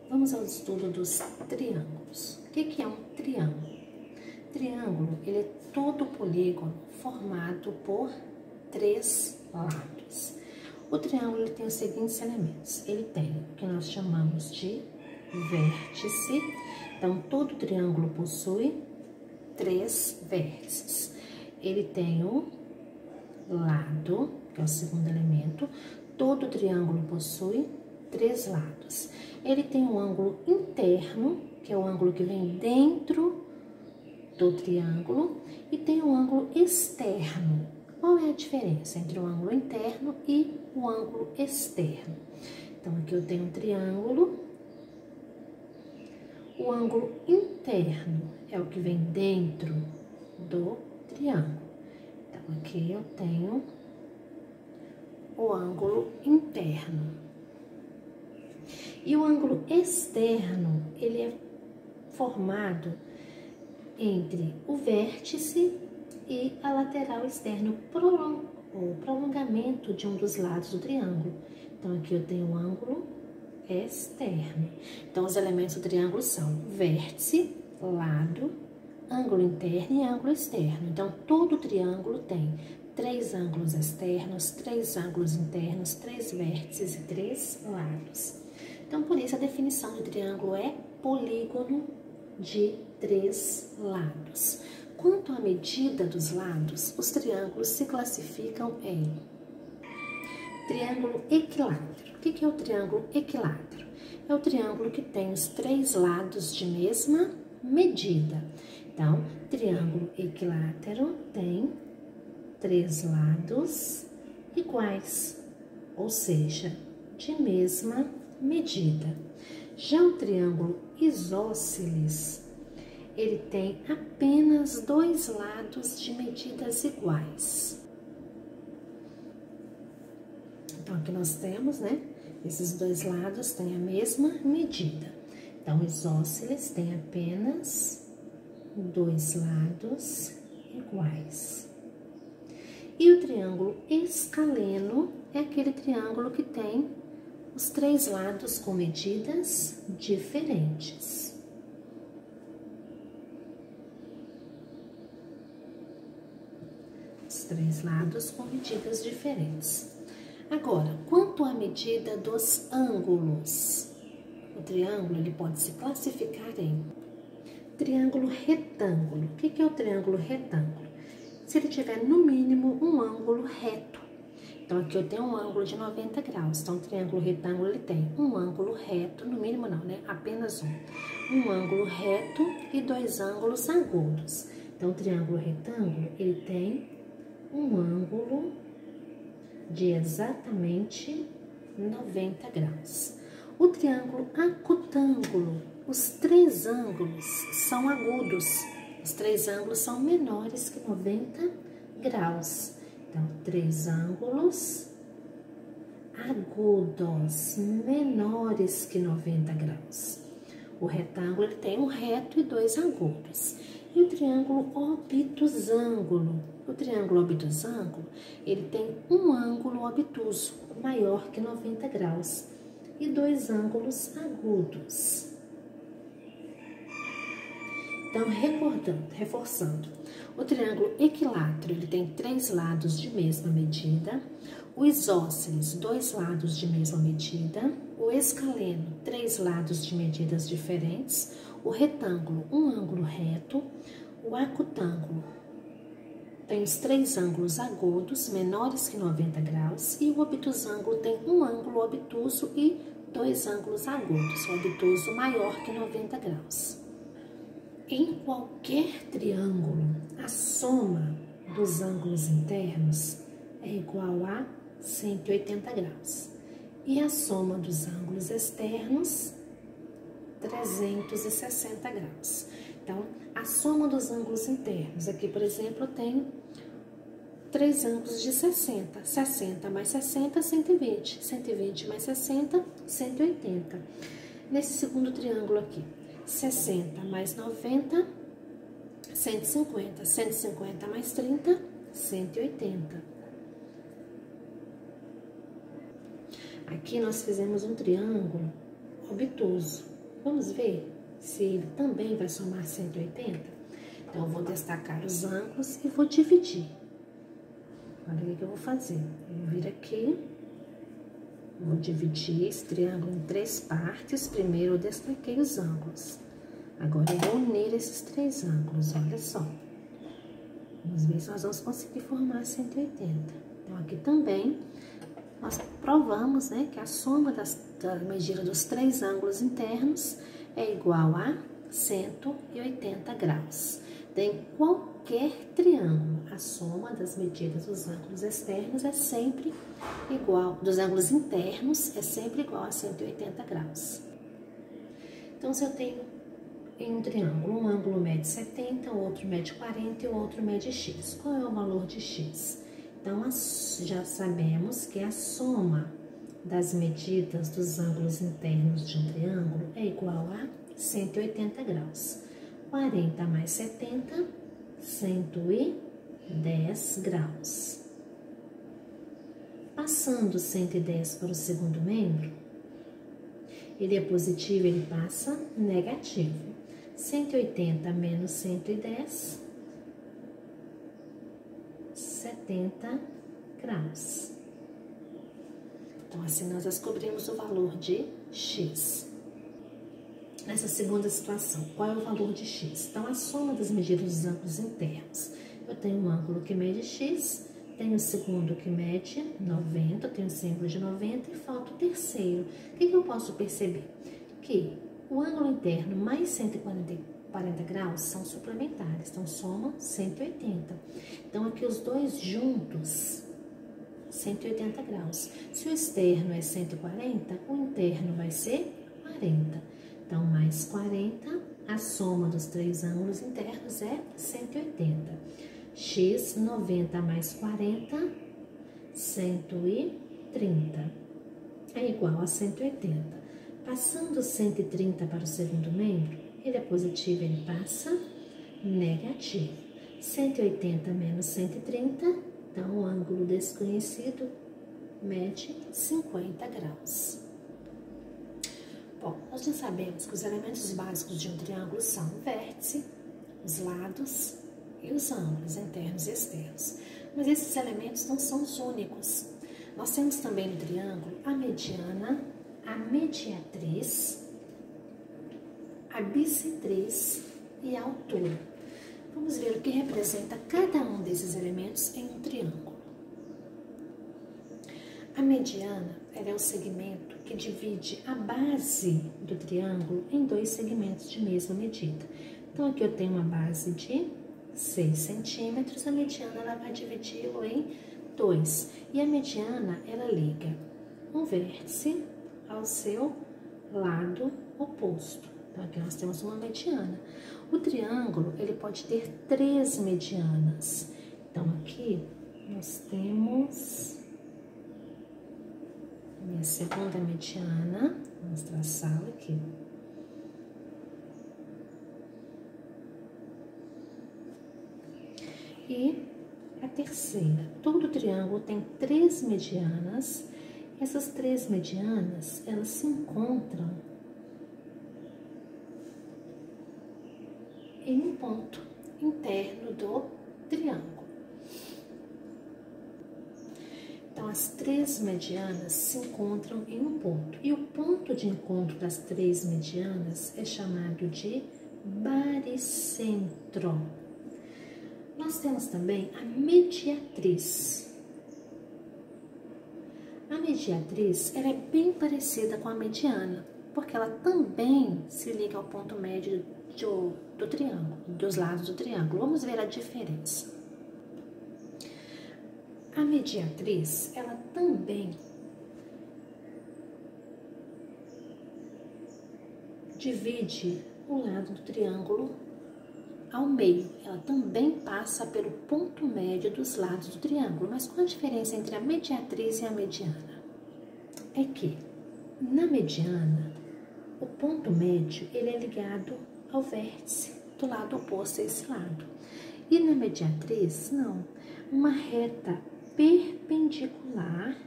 vamos ao estudo dos triângulos. O que é um triângulo? Triângulo, ele é todo polígono formado por 3 lados. O triângulo ele tem os seguintes elementos. Ele tem o que nós chamamos de vértice. Então, todo triângulo possui 3 vértices. Ele tem o lado, que é o segundo elemento. Todo triângulo possui 3 lados. Ele tem um ângulo interno, que é o ângulo que vem dentro do triângulo, e tem um ângulo externo. Qual é a diferença entre o ângulo interno e o ângulo externo? Então, aqui eu tenho um triângulo. O ângulo interno é o que vem dentro do triângulo. Então, aqui eu tenho o ângulo interno. E o ângulo externo, ele é formado entre o vértice e a lateral externa, o prolongamento de um dos lados do triângulo. Então, aqui eu tenho o ângulo externo. Então, os elementos do triângulo são vértice, lado, ângulo interno e ângulo externo. Então, todo triângulo tem 3 ângulos externos, 3 ângulos internos, 3 vértices e 3 lados. Então, por isso, a definição de triângulo é polígono de 3 lados. Quanto à medida dos lados, os triângulos se classificam em triângulo equilátero. O que é o triângulo equilátero? É o triângulo que tem os 3 lados de mesma medida. Então, triângulo equilátero tem 3 lados iguais, ou seja, de mesma medida. Já o triângulo isósceles, ele tem apenas 2 lados de medidas iguais. Então, aqui nós temos, né? Esses 2 lados têm a mesma medida. Então, isósceles tem apenas 2 lados iguais. E o triângulo escaleno é aquele triângulo que tem os 3 lados com medidas diferentes. Os 3 lados com medidas diferentes. Agora, quanto à medida dos ângulos, o triângulo ele pode se classificar em triângulo retângulo. O que é o triângulo retângulo? Se ele tiver no mínimo um ângulo reto. Então, aqui eu tenho um ângulo de 90 graus. Então, o triângulo retângulo ele tem um ângulo reto, no mínimo não, né? Apenas um. Um ângulo reto e 2 ângulos agudos. Então, o triângulo retângulo ele tem um ângulo de exatamente 90 graus. O triângulo acutângulo, os 3 ângulos são agudos. Os 3 ângulos são menores que 90 graus. Então, 3 ângulos agudos, menores que 90 graus. O retângulo ele tem um reto e 2 agudos. E o triângulo obtusângulo. O triângulo obtusângulo, ele tem um ângulo obtuso, maior que 90 graus, e 2 ângulos agudos. Então, reforçando, o triângulo equilátero, ele tem 3 lados de mesma medida, o isósceles, 2 lados de mesma medida, o escaleno, 3 lados de medidas diferentes, o retângulo, um ângulo reto, o acutângulo tem os 3 ângulos agudos, menores que 90 graus, e o obtusângulo tem um ângulo obtuso e 2 ângulos agudos, o obtuso maior que 90 graus. Em qualquer triângulo, a soma dos ângulos internos é igual a 180 graus. E a soma dos ângulos externos, 360 graus. Então, a soma dos ângulos internos, aqui, por exemplo, eu tenho 3 ângulos de 60. 60 mais 60, 120. 120 mais 60, 180. Nesse segundo triângulo aqui, 60 mais 90, 150. 150 mais 30, 180. Aqui nós fizemos um triângulo obtuso. Vamos ver se ele também vai somar 180? Então, eu vou destacar os ângulos e vou dividir. Olha o que eu vou fazer. Eu vou vir aqui, vou dividir esse triângulo em 3 partes. Primeiro, eu destaquei os ângulos. Agora, eu vou unir esses 3 ângulos, olha só. Vamos ver se nós vamos conseguir formar 180. Então, aqui também, nós provamos, né, que a soma da medida dos 3 ângulos internos é igual a 180 graus. Em qualquer triângulo, a soma das medidas dos ângulos externos é sempre igual, dos ângulos internos é sempre igual a 180 graus. Então, se eu tenho em um triângulo, um ângulo mede 70, o outro mede 40 e o outro mede x. Qual é o valor de x? Então, já sabemos que a soma das medidas dos ângulos internos de um triângulo é igual a 180 graus. 40 mais 70, 110 graus. Passando 110 para o segundo membro, ele é positivo, ele passa negativo. 180 menos 110, 70 graus. Então, assim, nós descobrimos o valor de x. Nessa segunda situação, qual é o valor de x? Então, a soma das medidas dos ângulos internos. Eu tenho um ângulo que mede x, tenho o segundo que mede 90, tenho esse ângulo de 90 e falta o terceiro. O que eu posso perceber? Que o ângulo interno mais 140 graus são suplementares, então soma 180. Então, aqui os dois juntos, 180 graus. Se o externo é 140, o interno vai ser 40. Então, mais 40, a soma dos 3 ângulos internos é 180. X, 90 mais 40, 130. É igual a 180. Passando 130 para o segundo membro, ele é positivo, ele passa negativo. 180 menos 130, então o ângulo desconhecido mede 50 graus. Bom, nós já sabemos que os elementos básicos de um triângulo são o vértice, os lados e os ângulos internos e externos. Mas esses elementos não são os únicos. Nós temos também no triângulo a mediana, a mediatriz, a bissetriz e a altura. Vamos ver o que representa cada um desses elementos em um triângulo. A mediana, ela é o segmento que divide a base do triângulo em 2 segmentos de mesma medida. Então, aqui eu tenho uma base de 6 centímetros, a mediana ela vai dividi-lo em 2. E a mediana, ela liga um vértice ao seu lado oposto. Então, aqui nós temos uma mediana. O triângulo, ele pode ter 3 medianas. Então, aqui nós temos minha segunda mediana, vamos traçá-la aqui. E a terceira, todo triângulo tem 3 medianas. Essas 3 medianas, elas se encontram em um ponto interno do triângulo. Então, as 3 medianas se encontram em um ponto. E o ponto de encontro das 3 medianas é chamado de baricentro. Nós temos também a mediatriz. A mediatriz, ela é bem parecida com a mediana, porque ela também se liga ao ponto médio do triângulo, dos lados do triângulo. Vamos ver a diferença. A mediatriz, ela também divide o lado do triângulo ao meio. Ela também passa pelo ponto médio dos lados do triângulo. Mas qual a diferença entre a mediatriz e a mediana? É que na mediana, o ponto médio ele é ligado ao vértice do lado oposto a esse lado. E na mediatriz, não. Uma reta perpendicular.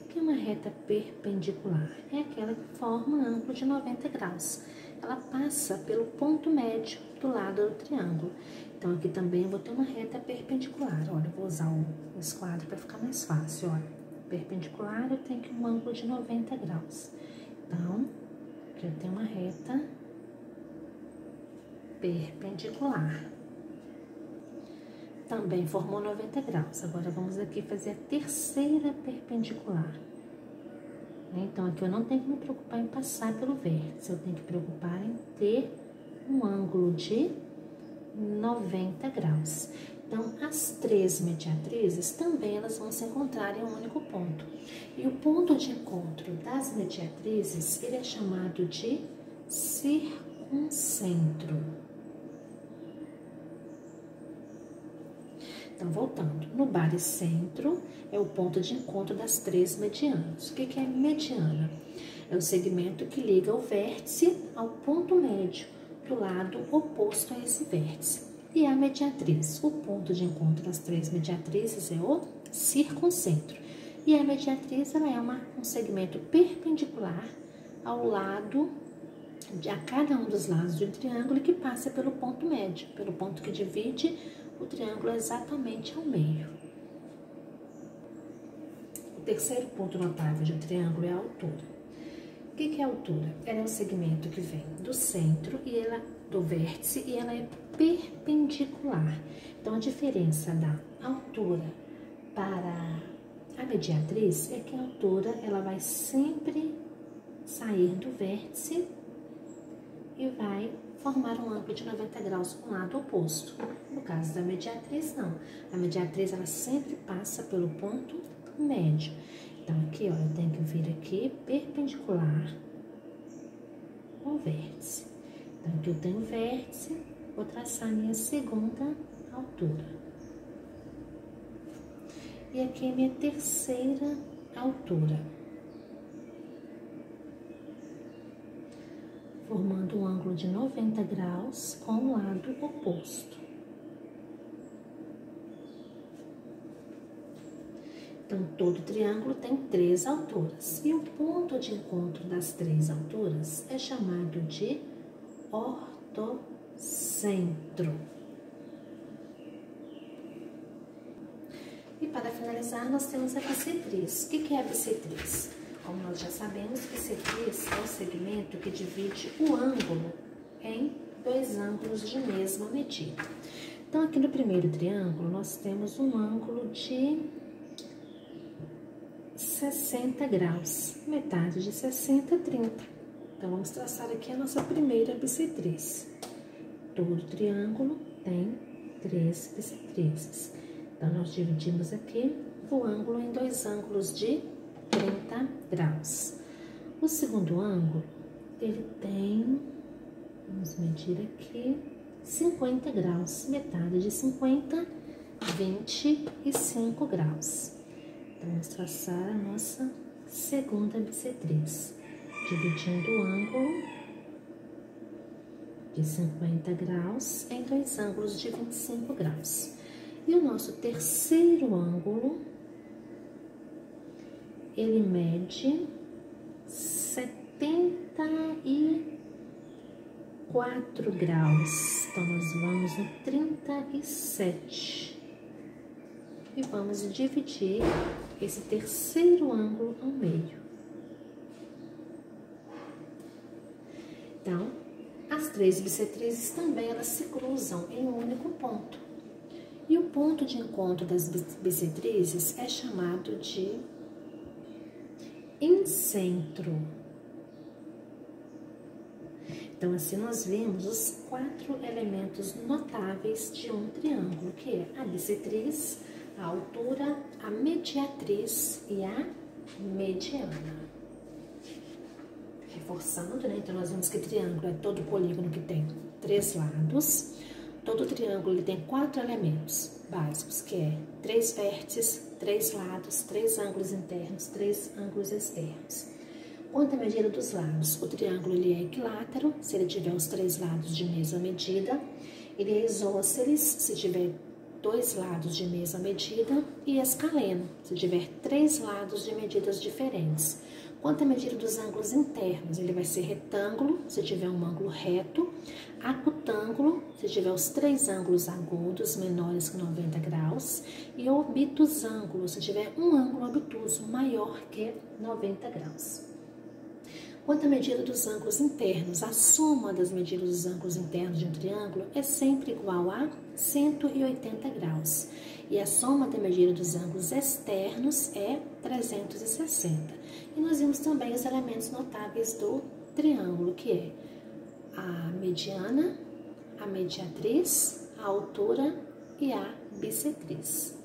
O que é uma reta perpendicular? É aquela que forma ângulo de 90 graus. Ela passa pelo ponto médio do lado do triângulo. Então, aqui também eu vou ter uma reta perpendicular. Olha, eu vou usar o esquadro para ficar mais fácil, olha. Perpendicular, eu tenho aqui um ângulo de 90 graus. Então, aqui eu tenho uma reta perpendicular. Também formou 90 graus. Agora, vamos aqui fazer a terceira perpendicular. Então, aqui eu não tenho que me preocupar em passar pelo vértice. Eu tenho que me preocupar em ter um ângulo de 90 graus. Então, as três mediatrizes também elas vão se encontrar em um único ponto. E o ponto de encontro das mediatrizes, ele é chamado de circuncentro. Então, voltando, no baricentro é o ponto de encontro das três medianas. O que é mediana? É o segmento que liga o vértice ao ponto médio do lado oposto a esse vértice. E a mediatriz, o ponto de encontro das três mediatrizes é o circuncentro. E a mediatriz ela é um segmento perpendicular ao lado, a cada um dos lados do triângulo que passa pelo ponto médio, pelo ponto que divide o triângulo exatamente ao meio. O terceiro ponto notável de um triângulo é a altura. O que é a altura? Ela é um segmento que vem do centro e ela do vértice e ela é perpendicular. Então, a diferença da altura para a mediatriz é que a altura ela vai sempre sair do vértice e vai formar um ângulo de 90 graus com o lado oposto. No caso da mediatriz, não. A mediatriz, ela sempre passa pelo ponto médio. Então, aqui, ó, eu tenho que vir aqui perpendicular ao vértice. Então, aqui eu tenho o vértice, vou traçar a minha segunda altura. E aqui é minha terceira altura. Formando um ângulo de 90 graus com o lado oposto. Então, todo triângulo tem três alturas. E o ponto de encontro das três alturas é chamado de ortocentro. E para finalizar, nós temos a bissetriz. O que é a bissetriz? Como nós já sabemos, bissetriz é o segmento que divide o ângulo em dois ângulos de mesma medida. Então, aqui no primeiro triângulo, nós temos um ângulo de 60 graus, metade de 60, 30. Então, vamos traçar aqui a nossa primeira bissetriz. Todo triângulo tem três bissetrizes. Então, nós dividimos aqui o ângulo em dois ângulos de 30 graus. O segundo ângulo, ele tem, vamos medir aqui, 50 graus, metade de 50, 25 graus. Então, vamos traçar a nossa segunda bissetriz, dividindo o ângulo de 50 graus em dois ângulos de 25 graus. E o nosso terceiro ângulo, ele mede 74 graus. Então, nós vamos no 37. E vamos dividir esse terceiro ângulo ao meio. Então, as três bissetrizes também, elas se cruzam em um único ponto. E o ponto de encontro das bissetrizes é chamado de incentro. Então, assim, nós vemos os quatro elementos notáveis de um triângulo, que é a bissetriz, a altura, a mediatriz e a mediana. Reforçando, né? Então, nós vemos que triângulo é todo polígono que tem três lados. Todo triângulo ele tem quatro elementos básicos, que é três vértices, três lados, três ângulos internos, três ângulos externos. Quanto à medida dos lados, o triângulo ele é equilátero, se ele tiver os três lados de mesma medida. Ele é isósceles, se tiver 2 lados de mesma medida, e escaleno, se tiver 3 lados de medidas diferentes. Quanto à medida dos ângulos internos, ele vai ser retângulo, se tiver um ângulo reto, acutângulo, se tiver os 3 ângulos agudos menores que 90 graus, e obtusângulo, se tiver um ângulo obtuso maior que 90 graus. Quanto à medida dos ângulos internos, a soma das medidas dos ângulos internos de um triângulo é sempre igual a 180 graus. E a soma da medida dos ângulos externos é 360. E nós vimos também os elementos notáveis do triângulo, que é a mediana, a mediatriz, a altura e a bissetriz.